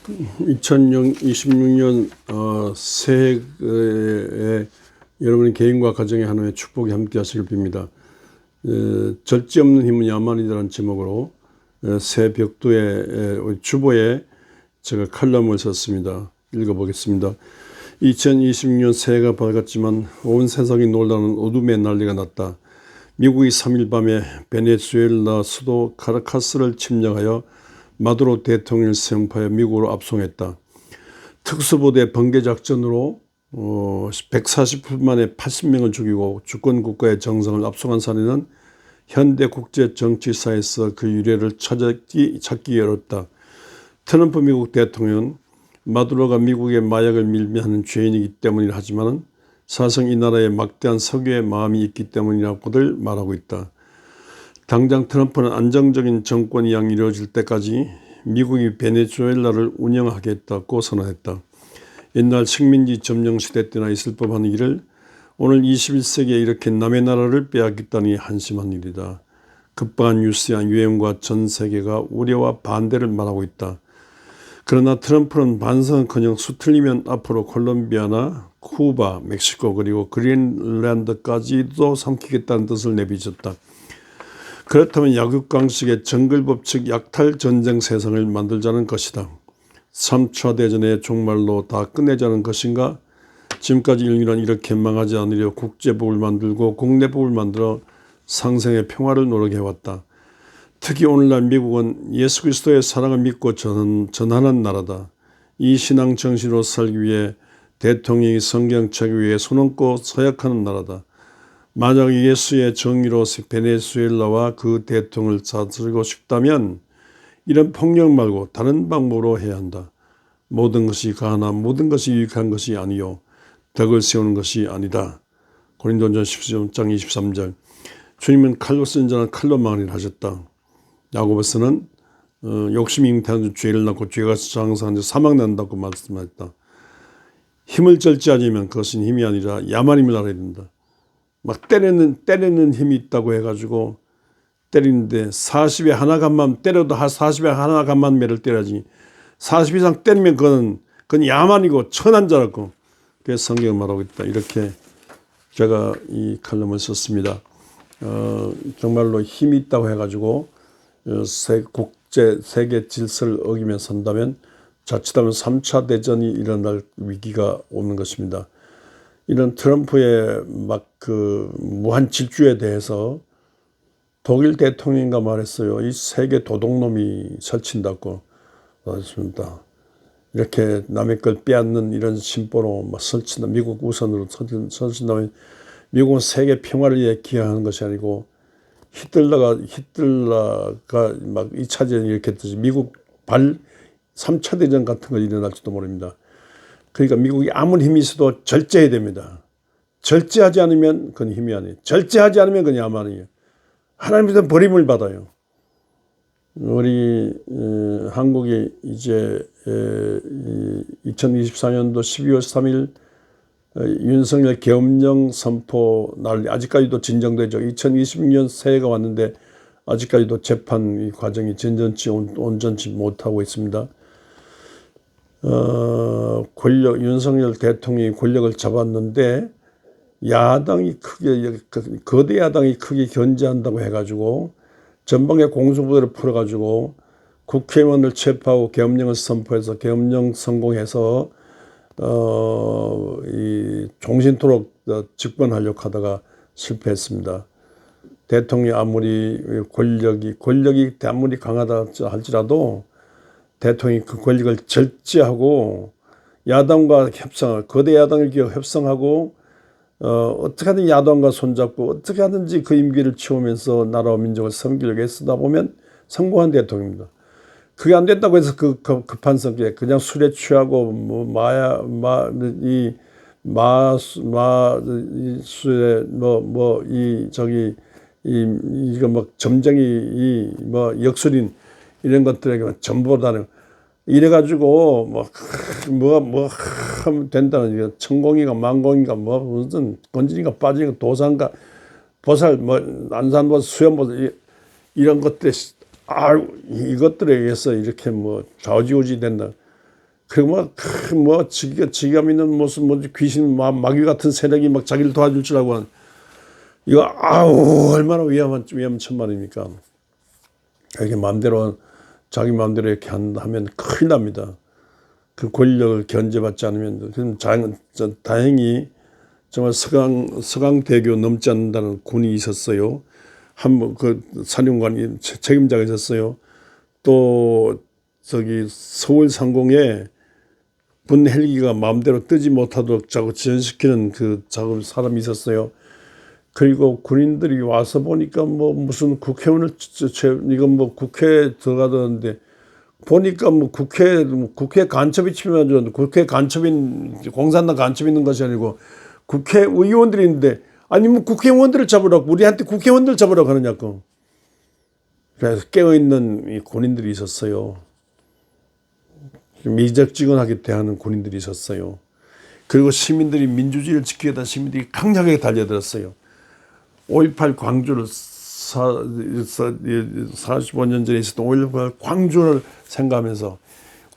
2026년 새해에 여러분의 개인과 가정의 하나님의 축복이 함께 하시길 빕니다. 절제 없는 힘은 야만이라는 제목으로 새 벽두의 주보에 제가 칼럼을 썼습니다. 읽어보겠습니다. 2026년 새해가 밝았지만 온 세상이 놀라는 어둠의 난리가 났다. 미국이 3일 밤에 베네수엘라 수도 카라카스를 침략하여 마두로 대통령을 생포하여 미국으로 압송했다. 특수부대 번개작전으로 140분 만에 80명을 죽이고 주권국가의 정상을 압송한 사례는 현대 국제 정치사에서 그 유래를 찾기 어렵다. 트럼프 미국 대통령은 마두로가 미국의 마약을 밀매하는 죄인이기 때문이라 하지만 사실 이 나라에 막대한 석유의 마음이 있기 때문이라고들 말하고 있다. 당장 트럼프는 안정적인 정권이 이루어질 때까지 미국이 베네수엘라를 운영하겠다고 선언했다. 옛날 식민지 점령 시대 때나 있을 법한 일을 오늘 21세기에 이렇게 남의 나라를 빼앗겼다니 한심한 일이다. 급박한 뉴스와 유행과 전 세계가 우려와 반대를 말하고 있다. 그러나 트럼프는 반성은커녕 수틀리면 앞으로 콜롬비아나 쿠바, 멕시코 그리고 그린란드까지도 삼키겠다는 뜻을 내비쳤다. 그렇다면 약육강식의 정글법칙 약탈 전쟁 세상을 만들자는 것이다. 3차 대전의 종말로 다 끝내자는 것인가? 지금까지 인류는 이렇게 망하지 않으려 국제법을 만들고 국내법을 만들어 상생의 평화를 노력해왔다. 특히 오늘날 미국은 예수 그리스도의 사랑을 믿고 전하는 나라다. 이 신앙 정신으로 살기 위해 대통령이 성경책 위에 손 얹고 서약하는 나라다. 만약 예수의 정의로 베네수엘라와 그 대통령을 다스리고 싶다면 이런 폭력 말고 다른 방법으로 해야 한다. 모든 것이 가하나 모든 것이 유익한 것이 아니요 덕을 세우는 것이 아니다. 고린도전서 10장 23절. 주님은 칼로 쓴 자는 칼로 망하리라 하셨다. 야고보서는 욕심이 잉태한 죄를 낳고 죄가 장사한 자 사망 난다고 말씀하셨다. 힘을 절제하려면 그것은 힘이 아니라 야만임을 알아야 된다. 막 때리는 힘이 있다고 해가지고 때리는데 40에 하나간만 때려도 40에 하나간만 매를 때려야지 40 이상 때리면 그건 야만이고 천한 자라고 그래서 성경을 말하고 있다. 이렇게 제가 이 칼럼을 썼습니다. 정말로 힘이 있다고 해가지고 세계 질서를 어기며 산다면 자칫하면 3차 대전이 일어날 위기가 오는 것입니다. 이런 트럼프의 무한 질주에 대해서 독일 대통령인가 말했어요. 이 세계 도둑놈이 설친다고 말했습니다. 이렇게 남의 걸 빼앗는 이런 심보로 설친다. 미국 우선으로 설친다면 미국은 세계 평화를 위해 기여하는 것이 아니고 히틀러가 2차 대전 이렇게 했듯이 미국 3차 대전 같은 거 일어날지도 모릅니다. 그러니까 미국이 아무리 힘이 있어도 절제해야 됩니다. 절제하지 않으면 그건 힘이 아니에요. 절제하지 않으면 그건 야만이에요. 하나님께서 버림을 받아요. 우리 한국이 이제 2024년도 12월 3일 윤석열 계엄령 선포 날 아직까지도 진정되죠. 2026년 새해가 왔는데 아직까지도 재판 과정이 온전치 못하고 있습니다. 윤석열 대통령이 권력을 잡았는데 거대 야당이 크게 견제한다고 해가지고 전방에 공수부대를 풀어가지고 국회의원을 체포하고 계엄령을 선포해서 계엄령 성공해서 종신토록 집권하려고 하다가 실패했습니다. 대통령이 아무리 권력이 아무리 강하다 할지라도 대통령이 그 권력을 절제하고 야당과 거대 야당을 협상하고 어떻게 하든 야당과 손잡고 어떻게 하든지 그 임기를 채우면서 나라와 민족을 섬기려고 애쓰다 보면 성공한 대통령입니다. 그게 안 된다고 해서 그 급한 성격에 그냥 술에 취하고 술에 점쟁이 역술인 이런 것들에게만 전부 다는 이래가지고 하면 된다는 게 천공이가 만공이가 무슨 건진이가 빠지니까 도산가 보살 안산보살 수염보살 이런 것들에 이것들에 의해서 이렇게 좌우지우지 된다. 그리고 뭐 지가 믿는 무슨 뭐 귀신 마귀 같은 세력이 막 자기를 도와줄 줄 알고 이거 얼마나 위험한 천만입니까? 이렇게 마음대로 자기 마음대로 이렇게 하면 큰일 납니다. 그 권력을 견제받지 않으면 그럼 다행히 정말 서강대교 넘지 않는다는 군이 있었어요. 한번 그 사령관이 책임자가 있었어요. 또 저기 서울 상공에 군 헬기가 마음대로 뜨지 못하도록 자꾸 지연시키는 그 작업 사람이 있었어요. 그리고 군인들이 와서 보니까 뭐 무슨 국회의원을 이건 뭐 국회에 들어가던데 보니까 뭐 국회 간첩이 침해하는데 국회 간첩인 공산당 간첩 있는 것이 아니고 국회의원들이 있는데 아니 뭐 국회의원들을 잡으라고 우리한테 국회의원들 잡으라고 하느냐고. 그래서 깨어있는 이 군인들이 있었어요. 미적지근하게 대하는 군인들이 있었어요. 그리고 시민들이 민주주의를 지키기 위해 시민들이 강력하게 달려들었어요. 5.18 광주를 45년 전에 있었던 5.18 광주를 생각하면서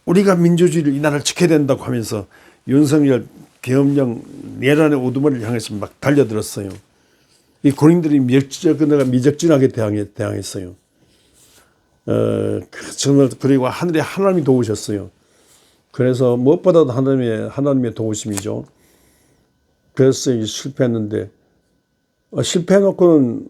우리가 민주주의를 이 나라를 지켜야 된다고 하면서 윤석열 계엄령 내란의 우두머리를 향해서 막 달려들었어요. 이 군인들이 미적지근하게 대항했어요. 정말 그리고 하늘에 하나님이 도우셨어요. 그래서 무엇보다도 하나님의 도우심이죠. 그래서 이게 실패했는데 실패해놓고는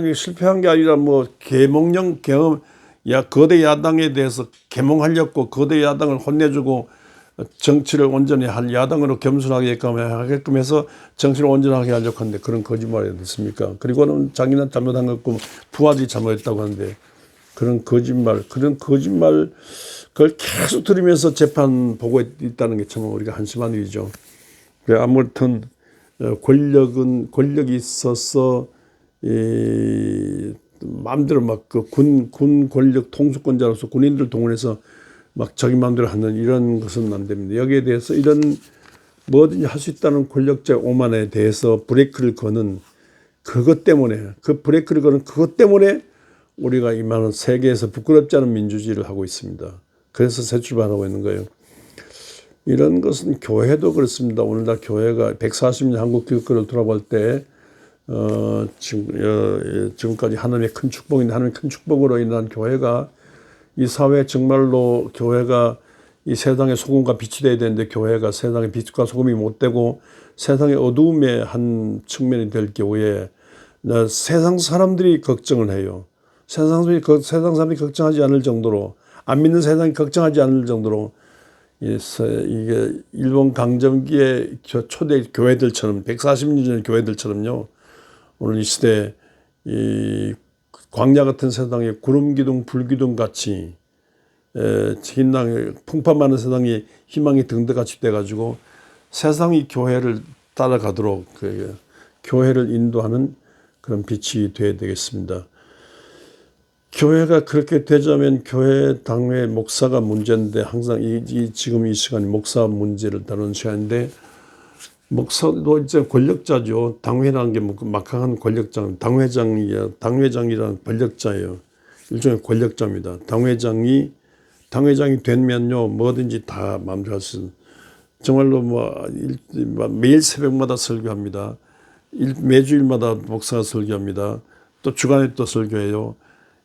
이게 실패한 게 아니라 뭐 거대 야당에 대해서 계몽하려고 거대 야당을 혼내주고 정치를 온전히 할 야당으로 겸손하게끔 해서 정치를 온전하게 하려고 하는데 그런 거짓말이 됐습니까? 그리고는 자기는 잘못한 것 같고 부하들이 잘못했다고 하는데 그런 거짓말 그걸 계속 들으면서 재판 보고 있다는 게 참 우리가 한심한 일이죠. 아무튼 권력이 있어서 마음대로 막 그 군 권력 통수권자로서 군인들 동원해서 막 자기 마음대로 하는 이런 것은 안 됩니다. 여기에 대해서 이런 뭐든지 할 수 있다는 권력자의 오만에 대해서 브레이크를 거는 그것 때문에 우리가 이만한 세계에서 부끄럽지 않은 민주주의를 하고 있습니다. 그래서 새 출발하고 있는 거예요. 이런 것은 교회도 그렇습니다. 오늘날 교회가 140년 한국 기독교를 돌아볼 때 지금까지 하나님의 큰 축복으로 인한 교회가 이 사회 정말로 교회가 이 세상의 소금과 빛이 돼야 되는데 교회가 세상의 빛과 소금이 못 되고 세상의 어두움의 한 측면이 될 경우에 세상 사람들이 걱정을 해요. 세상 사람들이 걱정하지 않을 정도로 안 믿는 세상이 걱정하지 않을 정도로 이게 일본 강점기의 초대 교회들처럼 140년 전 교회들처럼요. 오늘 이 시대 이 광야 같은 세상에 구름기둥 불기둥 같이 풍파 많은 세상에 희망이 등대같이 돼가지고 세상이 교회를 따라가도록 교회를 인도하는 그런 빛이 되어야 되겠습니다. 교회가 그렇게 되자면 교회 당회 목사가 문제인데 항상 지금 이 시간이 목사 문제를 다루는 시간인데 목사도 이제 권력자죠. 당회라는 게 막강한 권력자, 당회장이라는 권력자예요. 일종의 권력자입니다. 당회장이 되면요 뭐든지 다 마음대로 할 수 있는 정말로 매일 새벽마다 설교합니다. 매주일마다 목사가 설교합니다. 또 주간에 또 설교해요.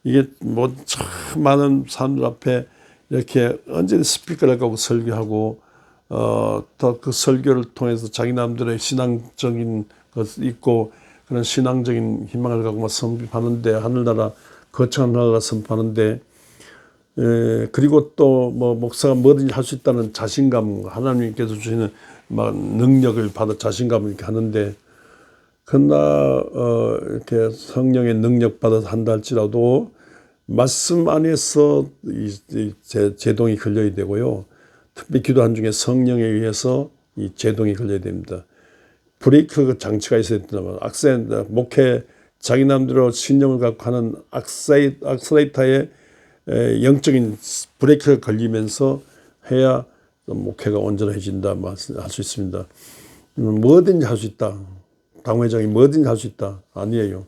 이게 뭐 참 많은 사람들 앞에 이렇게 언제나 스피커를 갖고 설교하고 또 그 설교를 통해서 자기 남들의 신앙적인 것 있고 그런 신앙적인 희망을 갖고 막 선포하는데 하늘나라 거창한 나라가 선포하는데 그리고 또 뭐 목사가 뭐든지 할 수 있다는 자신감 하나님께서 주시는 막 능력을 받아 자신감을 이렇게 하는데 그러나 이렇게 성령의 능력 받아서 한다 할지라도 말씀 안에서 이 제동이 걸려야 되고요. 특히 기도한 중에 성령에 의해서 이 제동이 걸려야 됩니다. 브레이크 장치가 있어야 된다면 목회 자기 남대로 신념을 갖고 하는 악셀레이터에 영적인 브레이크가 걸리면서 해야 목회가 온전해진다 할 수 있습니다. 뭐든지 할 수 있다. 당회장이 뭐든지 할 수 있다. 아니에요.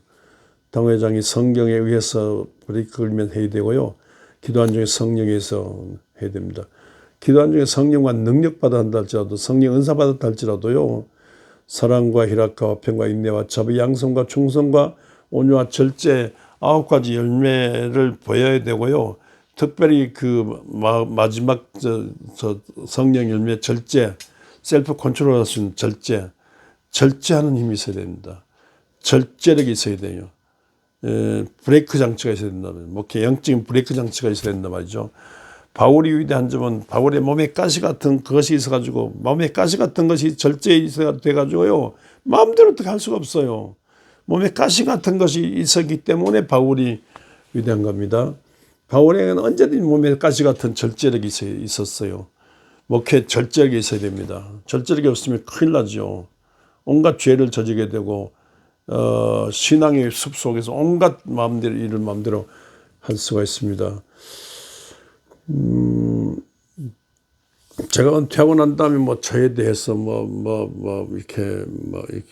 당회장이 성경에 의해서 브레이크 걸면 해야 되고요. 기도한 중에 성령에 의해서 해야 됩니다. 기도한 중에 성령과 능력 받았다 할지라도, 성령 은사 받았다 할지라도요, 사랑과 희락과 평과 인내와 자비, 양성과 충성과 온유와 절제 9가지 열매를 보여야 되고요. 특별히 그 마지막 성령 열매 절제, 셀프 컨트롤할 수 있는 절제하는 힘이 있어야 됩니다. 절제력이 있어야 돼요. 브레이크 장치가 있어야 된다면, 영적인 브레이크 장치가 있어야 된다 말이죠. 바울이 위대한 점은 바울의 몸에 가시 같은 그것이 있어가지고, 몸에 가시 같은 것이 절제에 있어 돼가지고요, 마음대로 어떻게 할 수가 없어요. 몸에 가시 같은 것이 있었기 때문에 바울이 위대한 겁니다. 바울에게는 언제든지 몸에 가시 같은 절제력이 있었어요. 목회 절제력이 있어야 됩니다. 절제력이 없으면 큰일 나죠. 온갖 죄를 저지게 되고, 신앙의 숲 속에서 온갖 마음대로 일을 마음대로 할 수가 있습니다. 제가 은퇴하고 난 다음에 저에 대해서 이렇게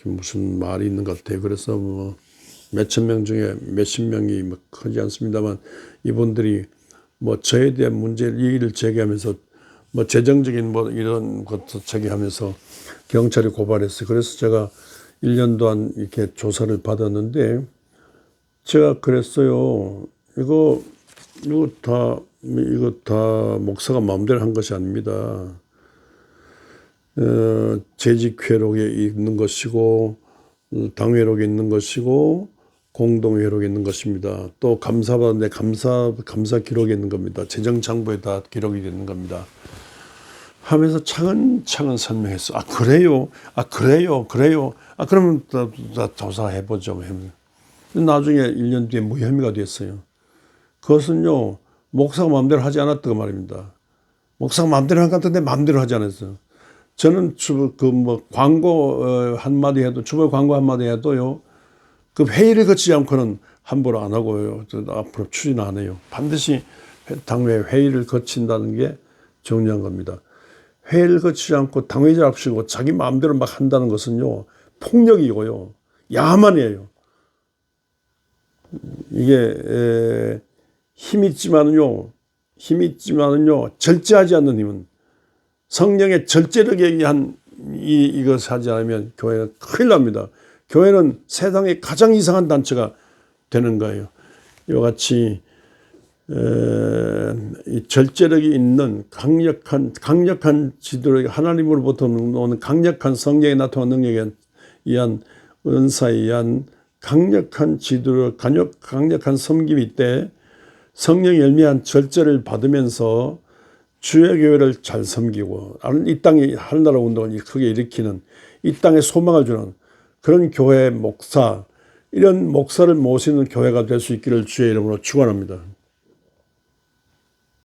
무슨 말이 있는 것 같아요. 그래서 몇천 명 중에 몇십 명이 크지 않습니다만, 이분들이 저에 대한 얘기를 제기하면서 재정적인 이런 것도 제기하면서 경찰에 고발했어요. 그래서 제가 1년 동안 이렇게 조사를 받았는데, 제가 그랬어요. 이거 다 목사가 마음대로 한 것이 아닙니다. 재직 회록에 있는 것이고, 당회록에 있는 것이고, 공동회록에 있는 것입니다. 또 감사받는데 감사 기록에 있는 겁니다. 재정장부에 다 기록이 되는 겁니다. 하면서 차근차근 설명했어. 그래요? 그래요? 그러면 다 조사해보죠. 나중에 1년 뒤에 무혐의가 됐어요. 그것은요, 목사가 마음대로 하지 않았다고 말입니다. 목사가 마음대로 한 것 같은데 마음대로 하지 않았어요. 저는 광고 한마디 해도, 주보 광고 한마디 해도요, 그 회의를 거치지 않고는 함부로 안 하고요. 앞으로 추진 안 해요. 반드시 당회 회의를 거친다는 게 중요한 겁니다. 회의를 거치지 않고 당회의를 앞세우고 자기 마음대로 막 한다는 것은요, 폭력이고요, 야만이에요. 이게 힘 있지만은요, 절제하지 않는 힘은, 성령의 절제력에 의한 이것을 하지 않으면 교회는 큰일 납니다. 교회는 세상에 가장 이상한 단체가 되는 거예요. 이와 같이 이 절제력이 있는 강력한 지도력, 하나님으로부터 오는 강력한 성령에 나타난 능력에 의한 은사에 의한 강력한 지도력, 강력한 섬김이 있대 성령의 열매한 절제를 받으면서 주의 교회를 잘 섬기고, 이 땅에 하늘나라 운동을 크게 일으키는, 이 땅에 소망을 주는 그런 교회 목사, 이런 목사를 모시는 교회가 될 수 있기를 주의 이름으로 축원합니다.